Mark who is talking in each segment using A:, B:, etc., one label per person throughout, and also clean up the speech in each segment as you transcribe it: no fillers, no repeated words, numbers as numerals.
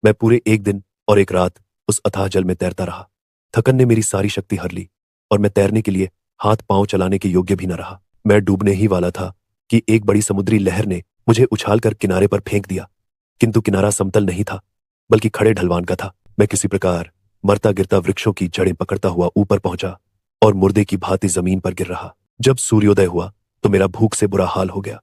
A: मैं पूरे एक दिन और एक रात उस अथाह जल में तैरता रहा। थकन ने मेरी सारी शक्ति हर ली और मैं तैरने के लिए हाथ पांव चलाने के योग्य भी न रहा। मैं डूबने ही वाला था कि एक बड़ी समुद्री लहर ने मुझे उछालकर किनारे पर फेंक दिया। किंतु किनारा समतल नहीं था, बल्कि खड़े ढलवान का था। मैं किसी प्रकार मरता गिरता वृक्षों की जड़ें पकड़ता हुआ ऊपर पहुंचा और मुर्दे की भांति जमीन पर गिर रहा। जब सूर्योदय हुआ तो मेरा भूख से बुरा हाल हो गया।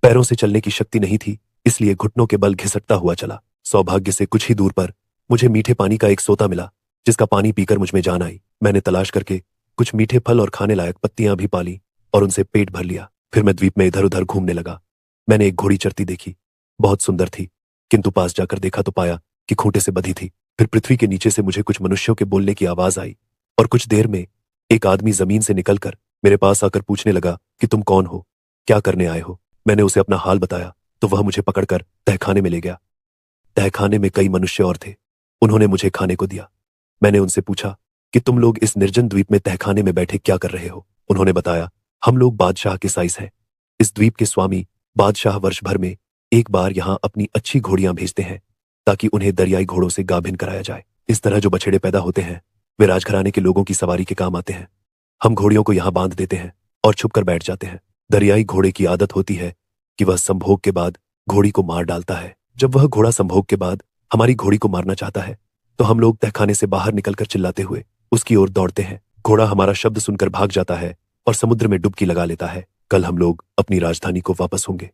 A: पैरों से चलने की शक्ति नहीं थी, इसलिए घुटनों के बल घिसटता हुआ चला। सौभाग्य से कुछ ही दूर पर मुझे मीठे पानी का एक सोता मिला, जिसका पानी पीकर मुझ में जान आई। मैंने तलाश करके कुछ मीठे फल और खाने लायक पत्तियां भी पाली और उनसे पेट भर लिया। फिर मैं द्वीप में इधर उधर घूमने लगा। मैंने एक घोड़ी चरती देखी, बहुत सुंदर थी, किंतु पास जाकर देखा तो पाया कि खूंटे से बंधी थी। फिर पृथ्वी के नीचे से मुझे कुछ मनुष्यों के बोलने की आवाज आई और कुछ देर में एक आदमी जमीन से निकलकर मेरे पास आकर पूछने लगा कि तुम कौन हो, क्या करने आए हो। मैंने उसे अपना हाल बताया तो वह मुझे पकड़कर तहखाने में ले गया। तहखाने में कई मनुष्य और थे। उन्होंने मुझे खाने को दिया। मैंने उनसे पूछा कि तुम लोग इस निर्जन द्वीप में तहखाने में बैठे क्या कर रहे हो। उन्होंने बताया, हम लोग बादशाह के साइस हैं। इस द्वीप के स्वामी बादशाह वर्ष भर में एक बार यहाँ अपनी अच्छी घोड़ियां भेजते हैं ताकि उन्हें दरियाई घोड़ों से गाभिन कराया जाए। इस तरह जो बछड़े पैदा होते हैं वे राजघराने के लोगों की सवारी के काम आते हैं। हम घोड़ियों को यहाँ बांध देते हैं और छुप कर बैठ जाते हैं। दरियाई घोड़े की आदत होती है कि वह संभोग के बाद घोड़ी को मार डालता है। जब वह घोड़ा संभोग के बाद हमारी घोड़ी को मारना चाहता है तो हम लोग तहखाने से बाहर निकलकर चिल्लाते हुए उसकी ओर दौड़ते हैं। घोड़ा हमारा शब्द सुनकर भाग जाता है और समुद्र में डुबकी लगा लेता है। कल हम लोग अपनी राजधानी को वापस होंगे।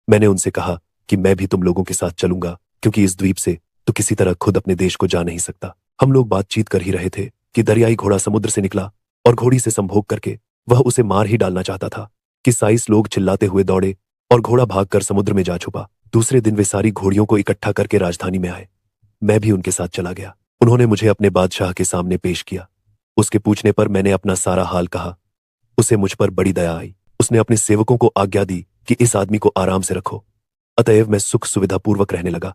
A: मैंने उनसे कहा कि मैं भी तुम लोगों के साथ चलूंगा, क्योंकि इस द्वीप से तो किसी तरह खुद अपने देश को जा नहीं सकता। हम लोग बातचीत कर ही रहे थे कि दरियाई घोड़ा समुद्र से निकला और घोड़ी से संभोग करके वह उसे मार ही डालना चाहता था कि साइस लोग चिल्लाते हुए दौड़े और घोड़ा भागकर समुद्र में जा छुपा। दूसरे दिन वे सारी घोड़ियों को इकट्ठा करके राजधानी में आए। मैं भी उनके साथ चला गया। उन्होंने मुझे अपने बादशाह के सामने पेश किया। उसके पूछने पर मैंने अपना सारा हाल कहा। उसे मुझ पर बड़ी दया आई। उसने अपने सेवकों को आज्ञा दी कि इस आदमी को आराम से रखो। अतएव मैं सुख सुविधा पूर्वक रहने लगा।